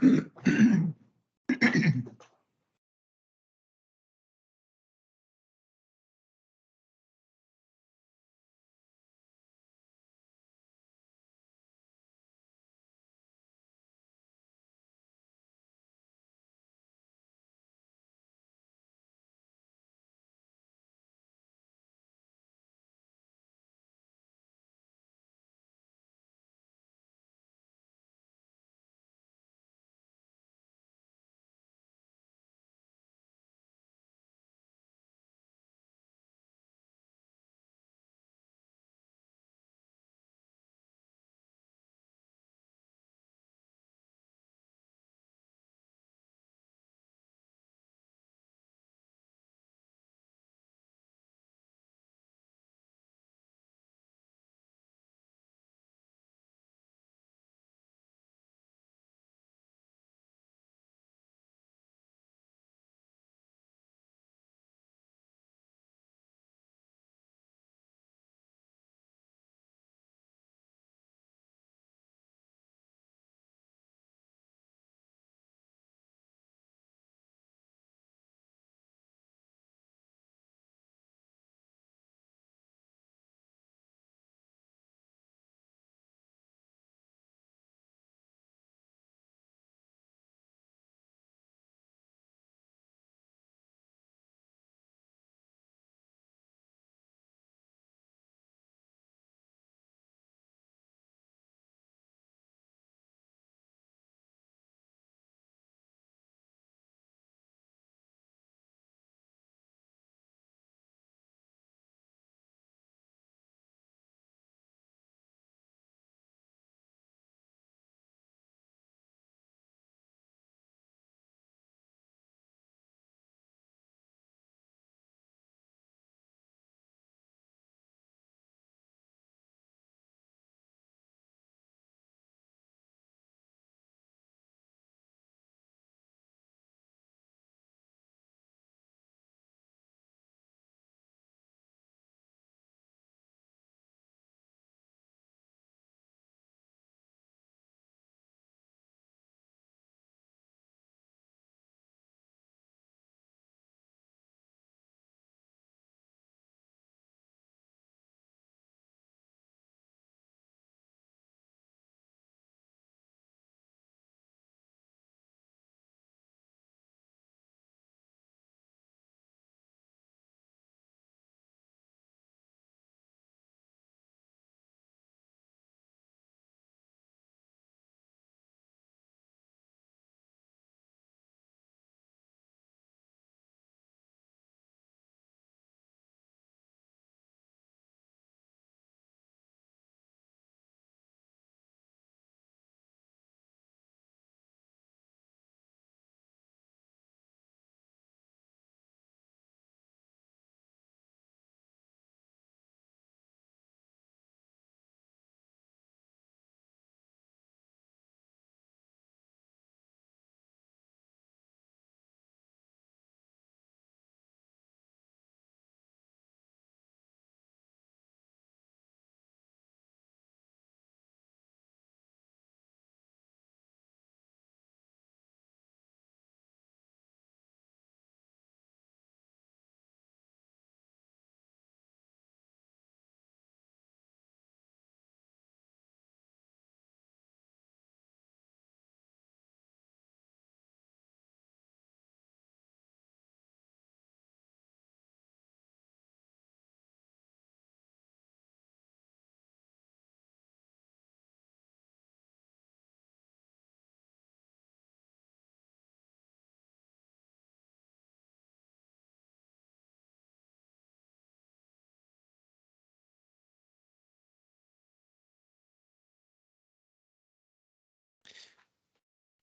Hi,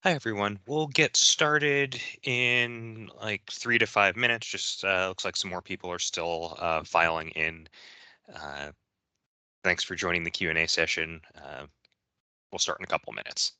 everyone. We'll get started in like 3 to 5 minutes. Just looks like some more people are still filing in. Uh, Thanks for joining the Q&A session. We'll start in a couple minutes.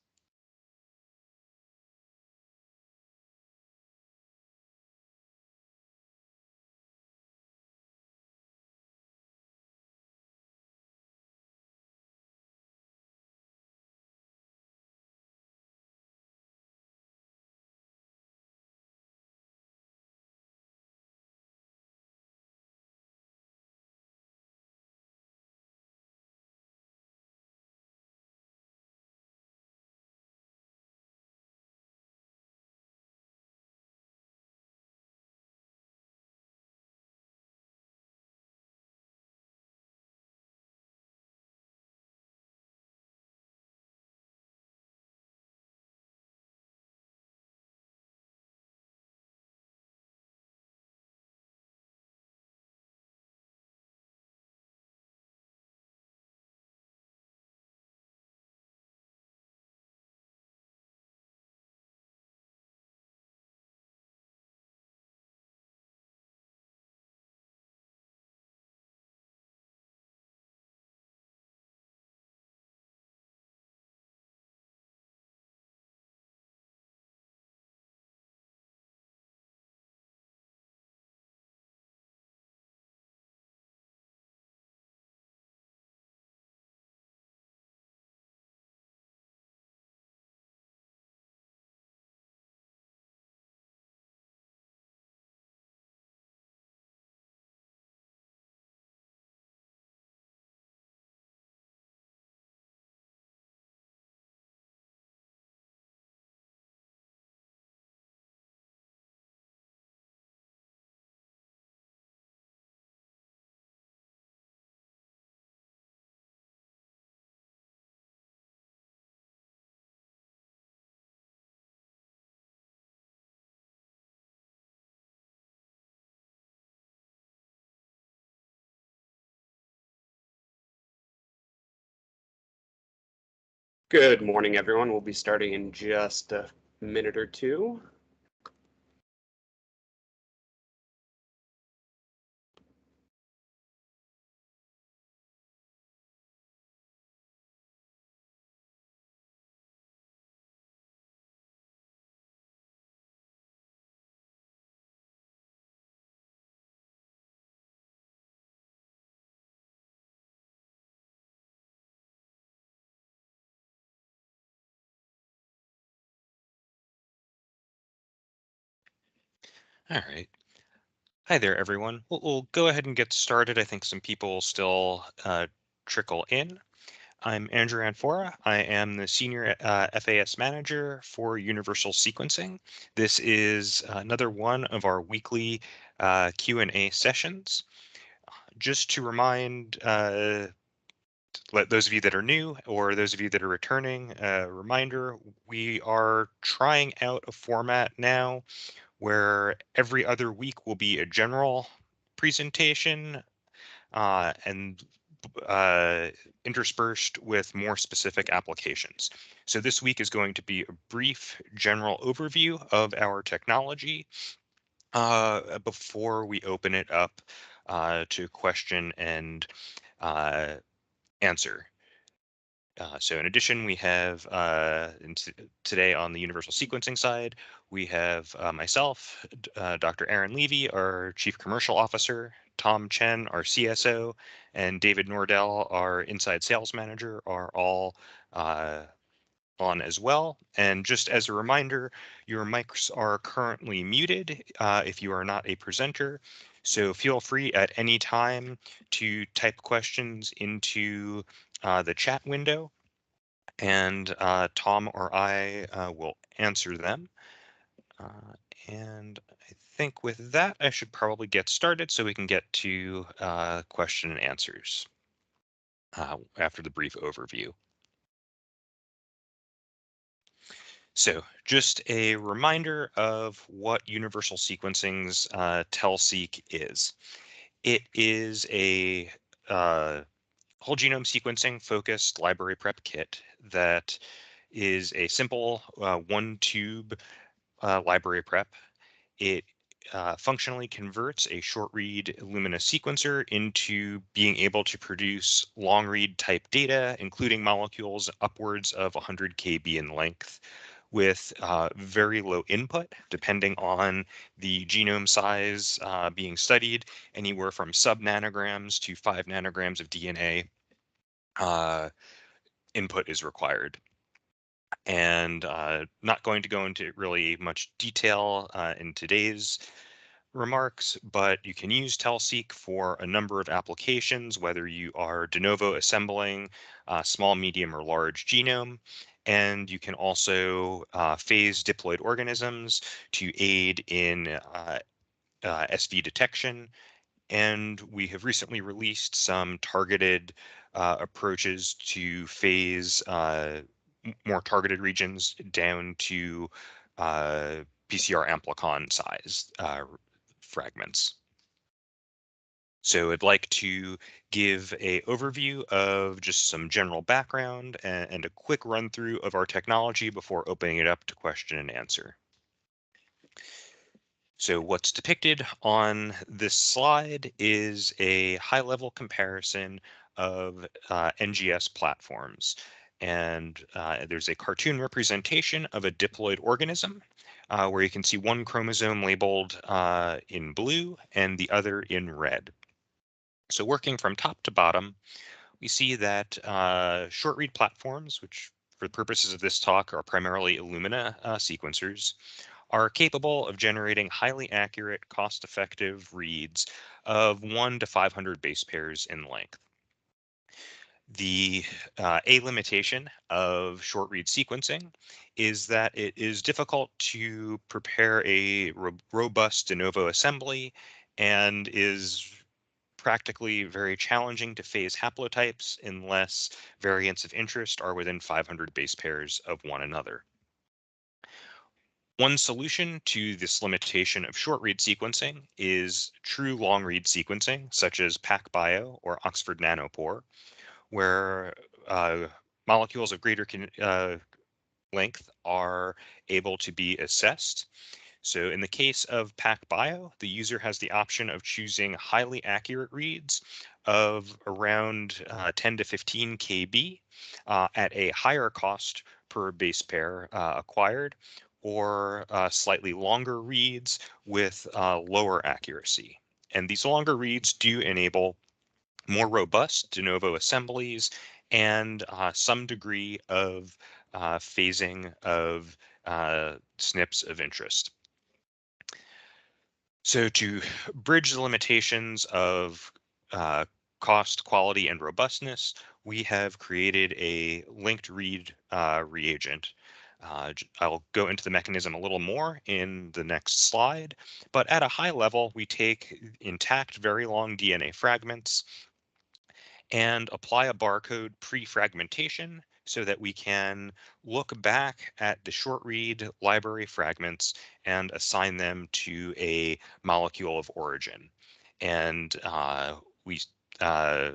Good morning, everyone. We'll be starting in just a minute or two. All right. Hi there, everyone. We'll go ahead and get started. I think some people still trickle in. I'm Andrew Anfora. I am the Senior FAS Manager for Universal Sequencing. This is another one of our weekly Q&A sessions. Just to remind let those of you that are new or those of you that are returning, a reminder, we are trying out a format now where every other week will be a general presentation and interspersed with more specific applications. So this week is going to be a brief general overview of our technology before we open it up to question and uh, answer. So in addition, we have today on the universal sequencing side, we have myself, Dr. Aaron Levy, our Chief Commercial Officer, Tom Chen, our CSO, and David Nordell, our Inside Sales Manager, are all on as well. And just as a reminder, your mics are currently muted if you are not a presenter. So feel free at any time to type questions into the chat window and Tom or I will answer them. Uh, and I think with that, I should probably get started so we can get to question and answers after the brief overview. So just a reminder of what Universal Sequencing's TELSeq is. It is a whole genome sequencing focused library prep kit that is a simple one tube library prep. It functionally converts a short read Illumina sequencer into being able to produce long read type data, including molecules upwards of 100 kb in length with very low input, depending on the genome size being studied, anywhere from sub nanograms to 5 nanograms of DNA input is required. And not going to go into really much detail in today's remarks, but you can use TELSeq for a number of applications, whether you are de novo assembling small, medium, or large genome. And you can also phase diploid organisms to aid in SV detection. And we have recently released some targeted approaches to phase more targeted regions down to PCR amplicon size fragments. So I'd like to give a overview of just some general background and a quick run through of our technology before opening it up to question and answer. So what's depicted on this slide is a high-level comparison of NGS platforms. And there's a cartoon representation of a diploid organism where you can see one chromosome labeled in blue and the other in red. So working from top to bottom, we see that short read platforms, which for the purposes of this talk are primarily Illumina sequencers, are capable of generating highly accurate, cost-effective reads of 1 to 500 base pairs in length. The a limitation of short read sequencing is that it is difficult to prepare a robust de novo assembly and is practically very challenging to phase haplotypes unless variants of interest are within 500 base pairs of one another. One solution to this limitation of short read sequencing is true long read sequencing, such as PacBio or Oxford Nanopore, where molecules of greater length are able to be assessed. So in the case of PacBio, the user has the option of choosing highly accurate reads of around 10 to 15 kb at a higher cost per base pair acquired, or slightly longer reads with lower accuracy. And these longer reads do enable more robust de novo assemblies and some degree of phasing of SNPs of interest. So to bridge the limitations of uh, cost, quality, and robustness, we have created a linked read reagent. I'll go into the mechanism a little more in the next slide, but at a high level, we take intact very long DNA fragments and apply a barcode pre-fragmentation so that we can look back at the short read library fragments and assign them to a molecule of origin. And we uh,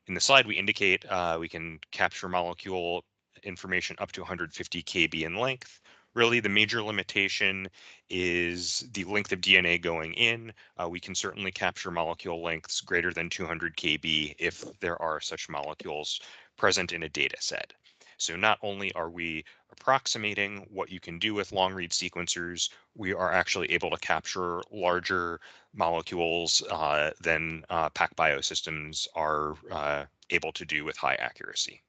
in the slide, we indicate we can capture molecule information up to 150 kb in length. Really, the major limitation is the length of DNA going in. We can certainly capture molecule lengths greater than 200 kb if there are such molecules present in a data set. So not only are we approximating what you can do with long read sequencers, we are actually able to capture larger molecules than PacBio systems are able to do with high accuracy.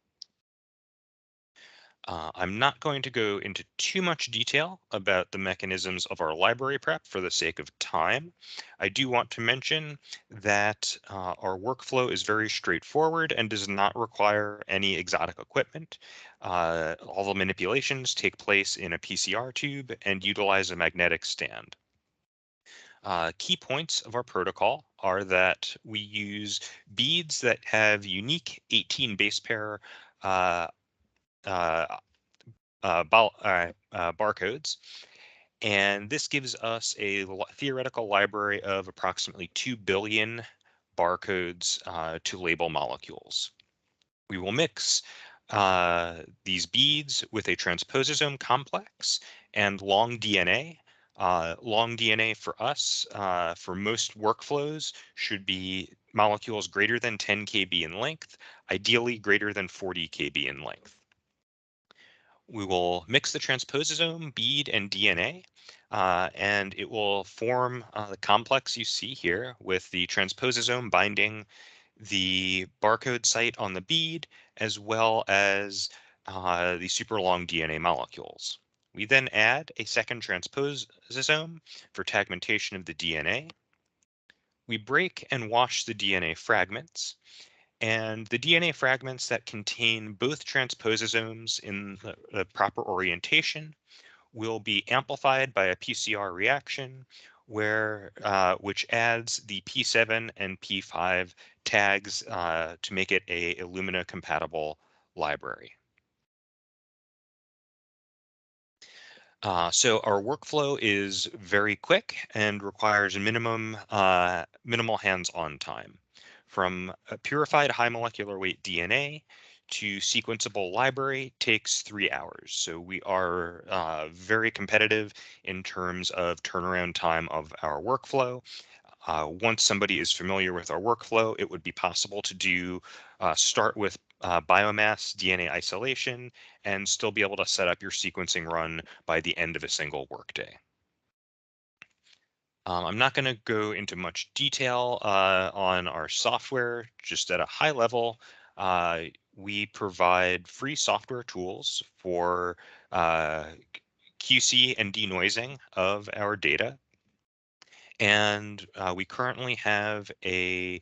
I'm not going to go into too much detail about the mechanisms of our library prep for the sake of time. I do want to mention that our workflow is very straightforward and does not require any exotic equipment. All the manipulations take place in a PCR tube and utilize a magnetic stand. Key points of our protocol are that we use beads that have unique 18 base pair uh, uh, barcodes, and this gives us a theoretical library of approximately 2 billion barcodes to label molecules. We will mix these beads with a transpososome complex and long DNA. Long DNA for us, for most workflows, should be molecules greater than 10 kb in length, ideally greater than 40 kb in length. We will mix the transpososome, bead, and DNA, and it will form the complex you see here with the transpososome binding the barcode site on the bead, as well as the super long DNA molecules. We then add a second transpososome for tagmentation of the DNA. We break and wash the DNA fragments, and the DNA fragments that contain both transpososomes in the proper orientation will be amplified by a PCR reaction which adds the P7 and P5 tags to make it a Illumina compatible library. So our workflow is very quick and requires minimal hands-on time. From a purified high molecular weight DNA to sequenceable library takes 3 hours. So we are very competitive in terms of turnaround time of our workflow. Once somebody is familiar with our workflow, it would be possible to start with biomass DNA isolation and still be able to set up your sequencing run by the end of a single workday. I'm not going to go into much detail on our software, just at a high level. We provide free software tools for QC and denoising of our data. And we currently have a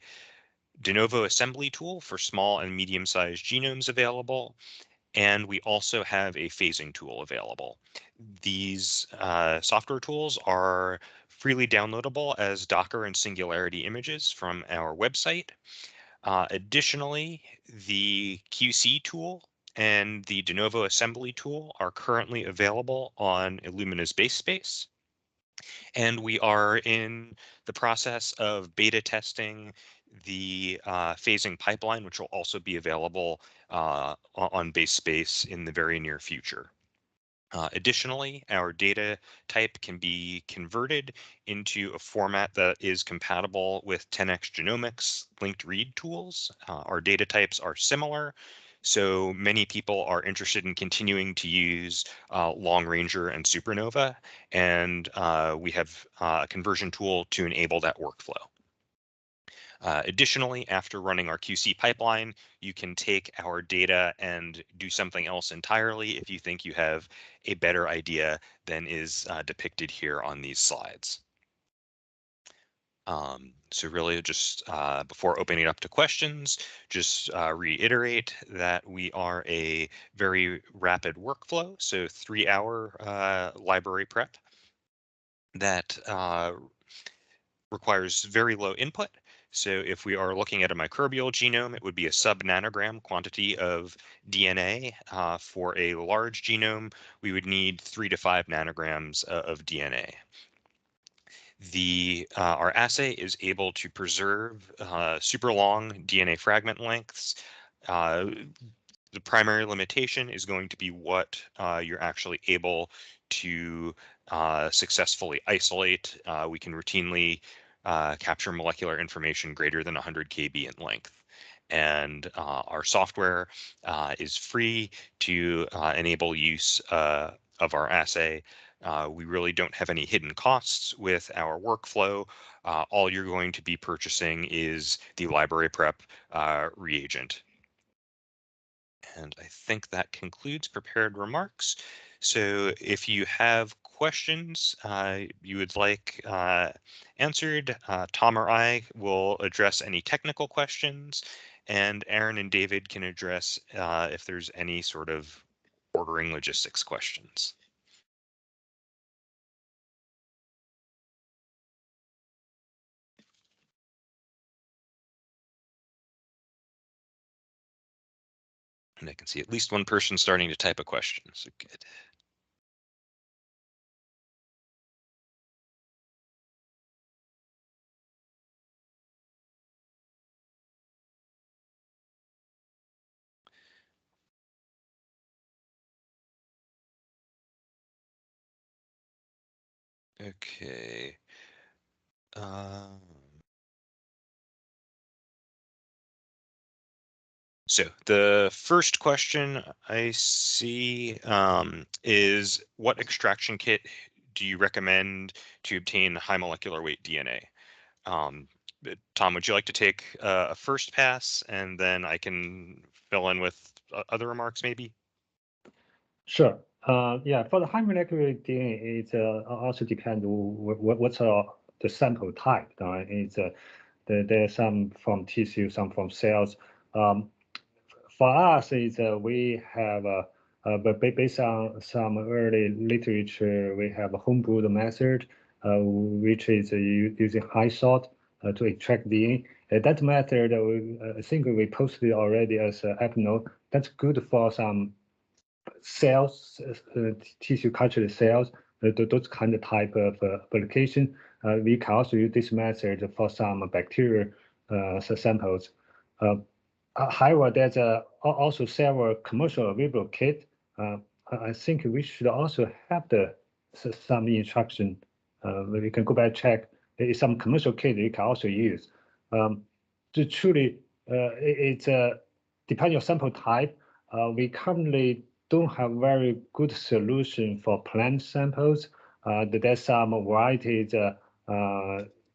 de novo assembly tool for small and medium-sized genomes available, and we also have a phasing tool available. These software tools are freely downloadable as Docker and Singularity images from our website. Additionally, the QC tool and the de novo assembly tool are currently available on Illumina's base space. And we are in the process of beta testing the phasing pipeline, which will also be available on base space in the very near future. Additionally, our data type can be converted into a format that is compatible with 10x Genomics linked read tools. Our data types are similar, so many people are interested in continuing to use Long Ranger and Supernova, and we have a conversion tool to enable that workflow. Additionally, after running our QC pipeline, you can take our data and do something else entirely if you think you have a better idea than is depicted here on these slides. So really just before opening it up to questions, just reiterate that we are a very rapid workflow, so 3-hour library prep that requires very low input. So if we are looking at a microbial genome, it would be a sub-nanogram quantity of DNA. For a large genome, we would need 3 to 5 nanograms of DNA. Our assay is able to preserve super long DNA fragment lengths. Uh, the primary limitation is going to be what you're actually able to successfully isolate. We can routinely capture molecular information greater than 100 kb in length. And our software is free to enable use of our assay. We really don't have any hidden costs with our workflow. All you're going to be purchasing is the library prep reagent. And I think that concludes prepared remarks. So if you have questions you would like answered, Tom or I will address any technical questions, and Aaron and David can address if there's any sort of ordering logistics questions. And I can see at least one person starting to type a question, so good. Okay. Um, So the first question I see is what extraction kit do you recommend to obtain high molecular weight DNA? Tom, would you like to take a first pass and then I can fill in with other remarks maybe? Sure. Yeah, for the high molecular DNA, it also depends what's the sample type. It's there's some from tissue, some from cells. Um, for us, we have but based on some early literature, we have a homebrewed method, which is using high salt to extract DNA. That method, I think we posted already as an app note. That's good for some cells, tissue culture cells, those kind of type of application. We can also use this method for some bacterial samples. Uh, However, there's also several commercial available kit. I think we should also have some instruction. We can go back check. There is some commercial kit you can also use. To truly, it's depending on sample type. We currently don't have very good solution for plant samples. There's some varieties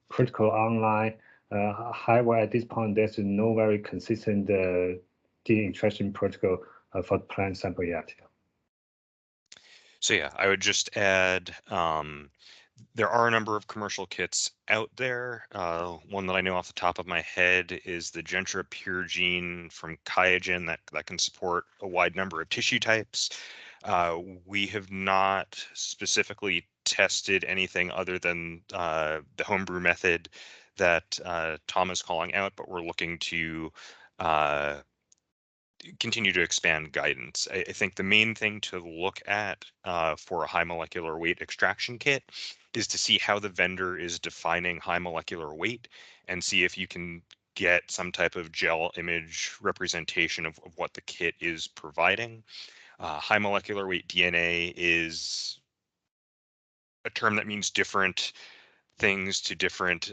critical online. However, at this point, there's no very consistent DNA extraction protocol for plant sample yet. So yeah, I would just add there are a number of commercial kits out there. One that I know off the top of my head is the Gentra Pure Gene from Qiagen that can support a wide number of tissue types. We have not specifically tested anything other than the homebrew method that Tom is calling out, but we're looking to uh, continue to expand guidance. I think the main thing to look at for a high molecular weight extraction kit is to see how the vendor is defining high molecular weight and see if you can get some type of gel image representation of what the kit is providing. High molecular weight DNA is a term that means different things to different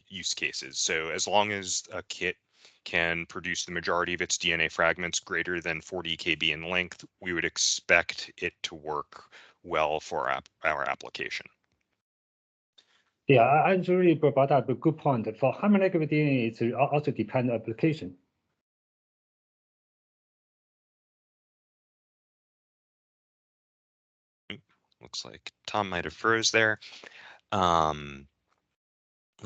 use cases. So as long as a kit can produce the majority of its DNA fragments greater than 40 kb in length, we would expect it to work well for our application. Yeah, I really brought up a good point. For high molecular DNA, it's also depend on application. Looks like Tom might have froze there. Let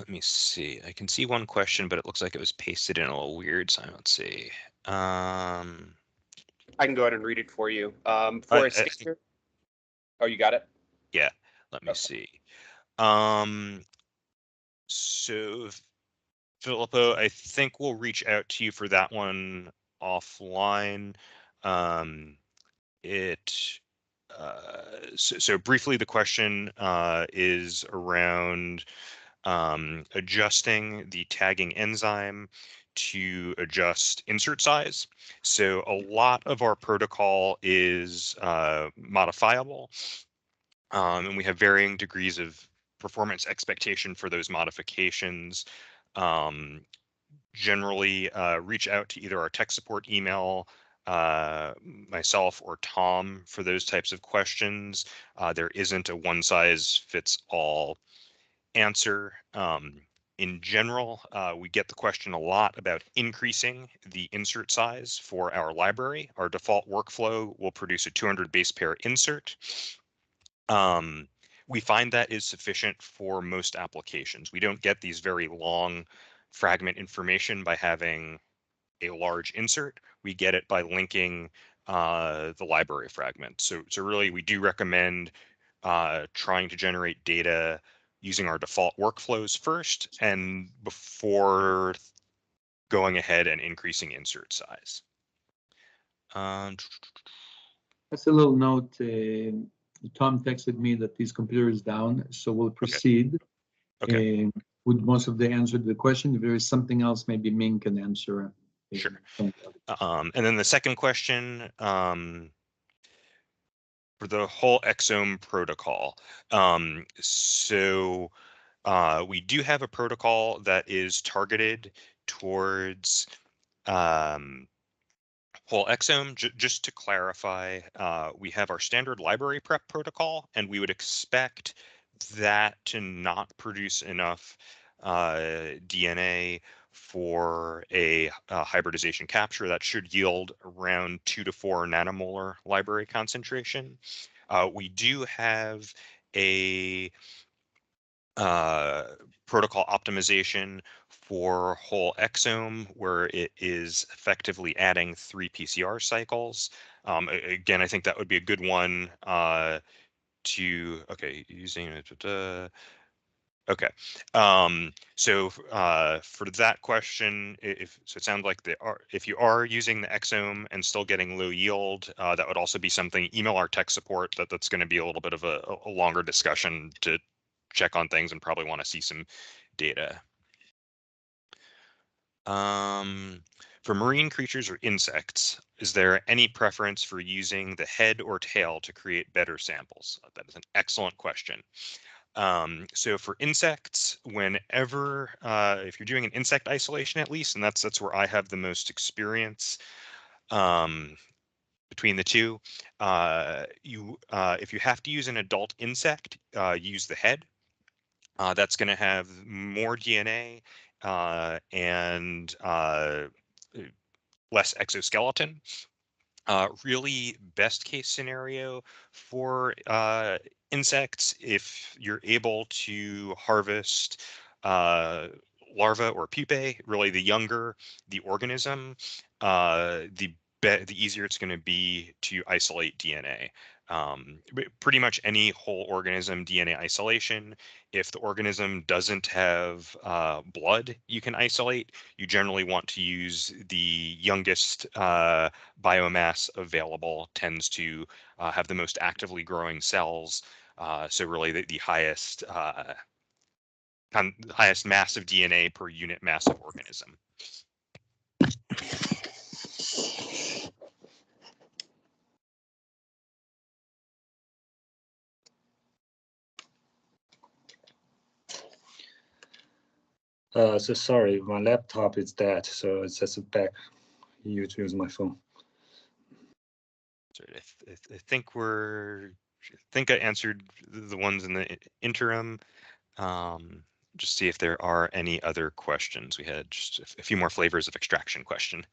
me see. I can see one question, but it looks like it was pasted in a little weird, so let's see. I can go ahead and read it for you. I For a think, standard. Oh, you got it? yeah, let me Okay. see. So Filippo, I think we'll reach out to you for that one offline. It so briefly, the question is around adjusting the tagging enzyme to adjust insert size. So a lot of our protocol is modifiable, and we have varying degrees of performance expectation for those modifications. Generally, reach out to either our tech support email, myself, or Tom for those types of questions. There isn't a one size fits all answer. In general, we get the question a lot about increasing the insert size for our library. Our default workflow will produce a 200 base pair insert. We find that is sufficient for most applications. We don't get these very long fragment information by having a large insert. We get it by linking the library fragment. So really, we do recommend trying to generate data using our default workflows first, and before going ahead and increasing insert size. That's a little note. Tom texted me that his computer is down, so we'll proceed with most of the answer to the question. If there is something else, maybe Ming can answer. Sure. And then the second question, for the whole exome protocol. We do have a protocol that is targeted towards whole exome. Just to clarify, we have our standard library prep protocol, and we would expect that to not produce enough DNA for a hybridization capture. That should yield around 2 to 4 nanomolar library concentration. We do have a protocol optimization for whole exome, where it is effectively adding 3 PCR cycles. Again, I think that would be a good one using it. Okay. For that question, it sounds like if you are using the exome and still getting low yield, that would also be something. Email our tech support. That's going to be a little bit of a longer discussion to check on things and probably want to see some data. For marine creatures or insects, is there any preference for using the head or tail to create better samples? That is an excellent question. So for insects, whenever, if you're doing an insect isolation at least, and that's where I have the most experience between the two, if you have to use an adult insect, use the head. That's going to have more DNA and less exoskeleton. Really best case scenario for insects, if you're able to harvest larvae or pupae, really the younger the organism, the easier it's going to be to isolate DNA. Pretty much any whole organism DNA isolation, if the organism doesn't have blood you can isolate, you generally want to use the youngest biomass available. Tends to have the most actively growing cells. So really the highest highest mass of DNA per unit mass of organism. So sorry, my laptop is dead, so it's just back. Use my phone. So I think I answered the ones in the interim. Just see if there are any other questions. We had just a few more flavors of extraction question.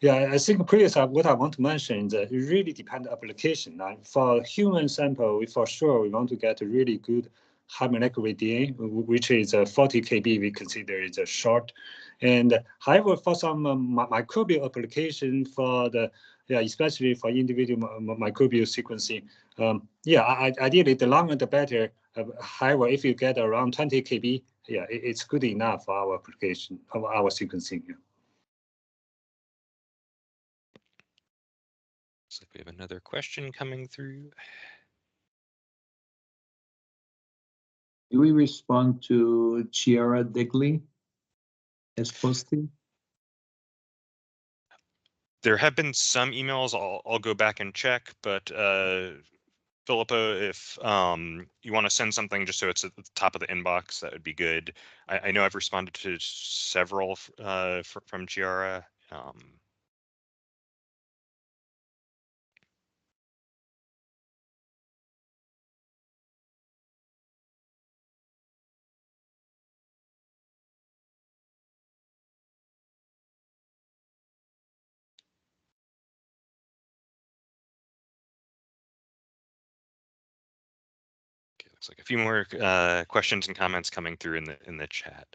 Yeah, I think previous what I want to mention is that it really depends on application. For human sample, for sure we want to get a really good high molecular DNA, which is 40 kb. We consider is a short. And however, for some microbial application, for the especially for individual microbial sequencing, ideally the longer the better. However, if you get around 20 kb, it's good enough for our application of our sequencing. Yeah. Looks like we have another question coming through. Do we respond to Chiara Digley as posted? There have been some emails. I'll go back and check, but Philippa, if you want to send something just so it's at the top of the inbox, that would be good. I know I've responded to several from Chiara. Okay, looks like a few more questions and comments coming through in the chat.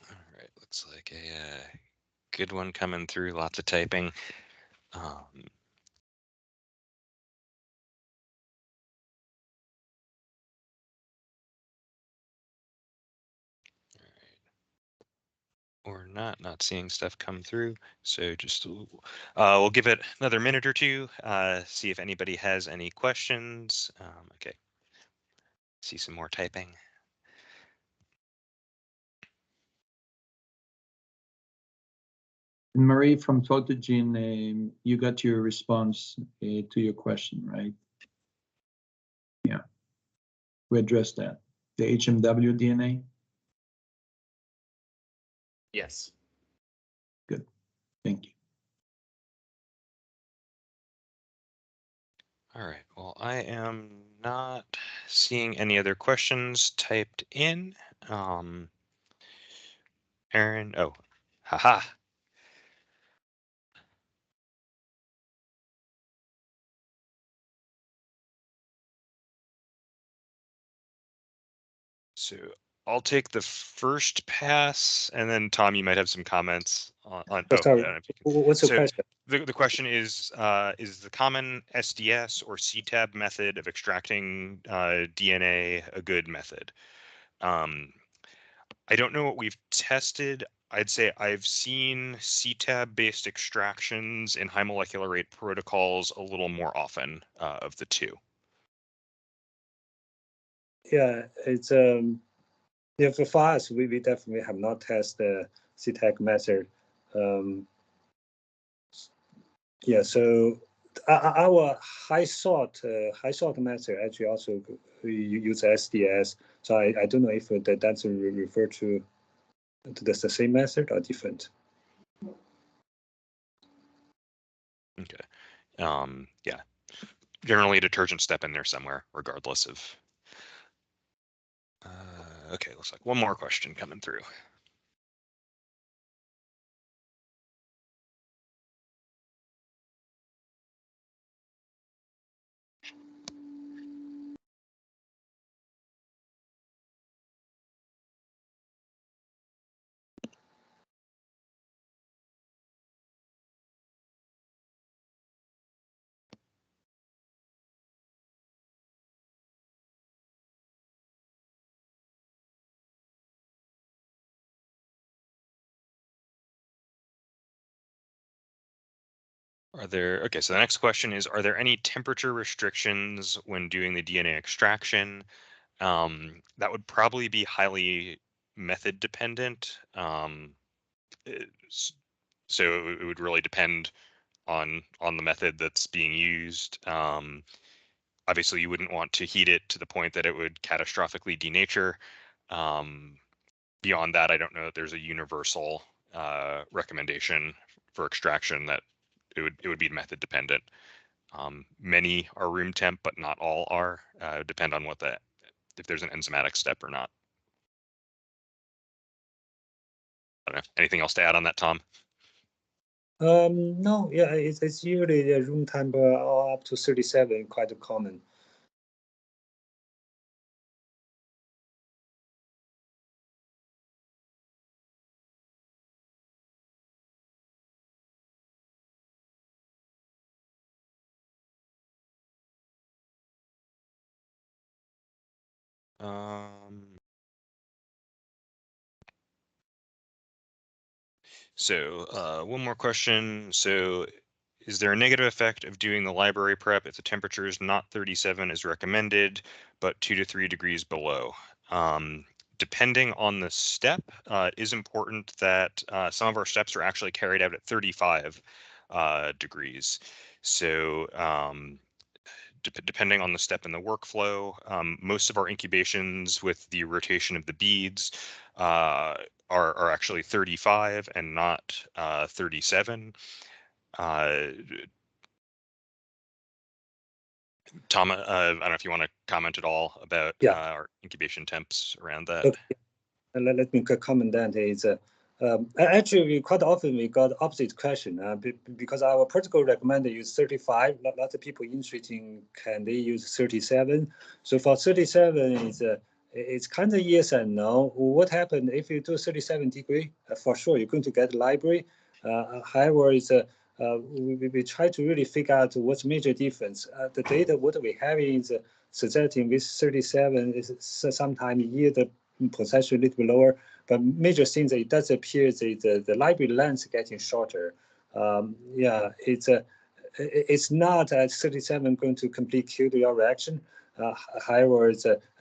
All right, looks like a good one coming through. Lots of typing. Or not seeing stuff come through. So just we'll give it another minute or two, see if anybody has any questions. Okay, see some more typing. Marie from Totogene, you got your response to your question, right? Yeah, we addressed that. The HMW DNA? Yes. Good, thank you. All right, well, I am not seeing any other questions typed in. Aaron, oh, haha. So I'll take the first pass, and then Tom, you might have some comments on. Sorry, what's the So question? the question is the common SDS or CTAB method of extracting DNA a good method? I don't know what we've tested. I'd say I've seen CTAB-based extractions in high molecular rate protocols a little more often of the two. Yeah, it's for us, we definitely have not tested the CTAC method. So our high sort method actually also use SDS. So I don't know if that's refer to the same method or different. Okay. Yeah. Generally a detergent step in there somewhere, regardless of. Okay, looks like one more question coming through. Okay, so the next question is, are there any temperature restrictions when doing the DNA extraction? That would probably be highly method dependent. So it would really depend on the method that's being used. Obviously, you wouldn't want to heat it to the point that it would catastrophically denature. Beyond that, I don't know that there's a universal recommendation for extraction that it would be method dependent. Many are room temp, but not all are. Depend on if there's an enzymatic step or not. I don't know. Anything else to add on that, Tom? No, yeah, it's usually the room temp up to 37, quite common. So one more question. So is there a negative effect of doing the library prep if the temperature is not 37 as recommended, but 2 to 3 degrees below? Depending on the step, it is important that some of our steps are actually carried out at 35 degrees. So depending on the step in the workflow, most of our incubations with the rotation of the beads are actually 35 and not 37. Tom, I don't know if you want to comment at all about our incubation temps around that. Okay. Let me comment that is actually we quite often we got opposite question because our protocol recommend use 35. Lots of people interested in can they use 37. So for 37 is it's kind of yes and no. What happened if you do 37 degree? For sure you're going to get library. However, is we try to really figure out what's major difference. The data what we have is suggesting with 37 is sometimes yield potentially a little bit lower, but major things it does appear the library length getting shorter. Yeah, it's not at 37 going to complete kill your reaction. However,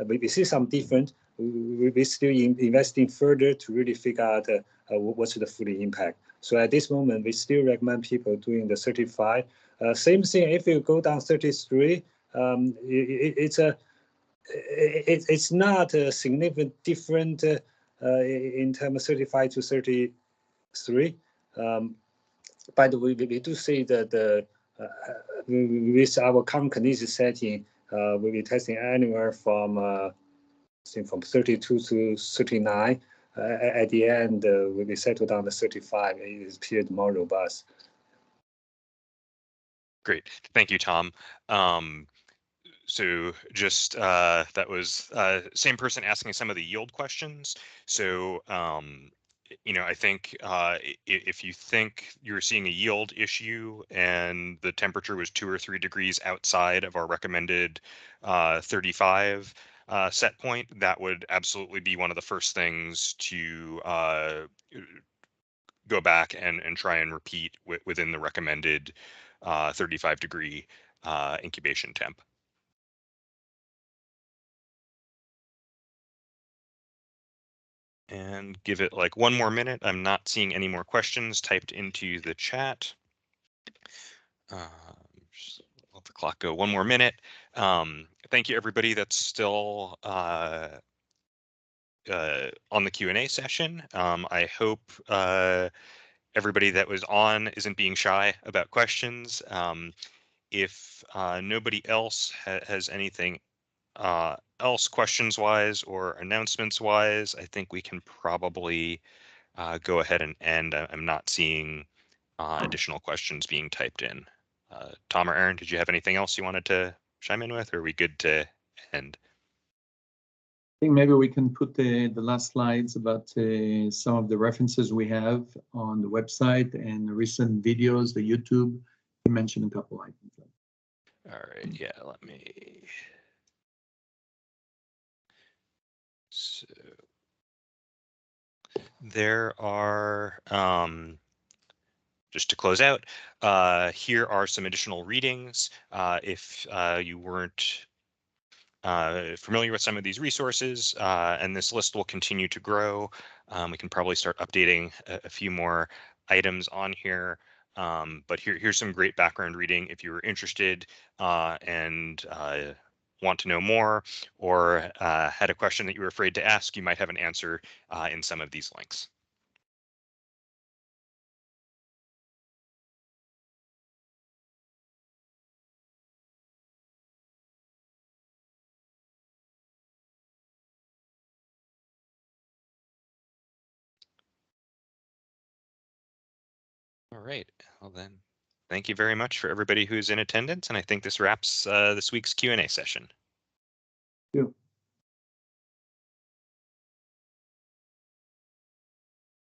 we see some different. We're still investing further to really figure out what's the full impact. So at this moment, we still recommend people doing the 35. Same thing if you go down 33, it's not a significant different in terms of 35 to 33. By the way, we do see that with our current condition setting, we'll be testing anywhere from I think from 32 to 39. At the end, we'll be settled down to 35. It appeared more robust. Great, thank you, Tom. So just that was same person asking some of the yield questions. So I think if you think you're seeing a yield issue and the temperature was 2 or 3 degrees outside of our recommended 35 set point, that would absolutely be one of the first things to go back and try and repeat within the recommended 35 degree incubation temp. And give it like 1 more minute. I'm not seeing any more questions typed into the chat. Just let the clock go 1 more minute. Thank you, everybody that's still on the Q&A session. I hope everybody that was on isn't being shy about questions. If nobody else has anything else questions-wise or announcements-wise, I think we can probably go ahead and end. I'm not seeing additional questions being typed in. Tom or Aaron, did you have anything else you wanted to chime in with, or are we good to end? I think maybe we can put the last slides about some of the references we have on the website and recent videos, the YouTube. You mentioned a couple items. All right, yeah, let me. So there are just to close out, here are some additional readings. If you weren't familiar with some of these resources, and this list will continue to grow. We can probably start updating a few more items on here. But here's some great background reading if you were interested and want to know more, or had a question that you were afraid to ask, you might have an answer in some of these links. All right, well then, thank you very much for everybody who's in attendance, and I think this wraps this week's Q&A session. Thank you.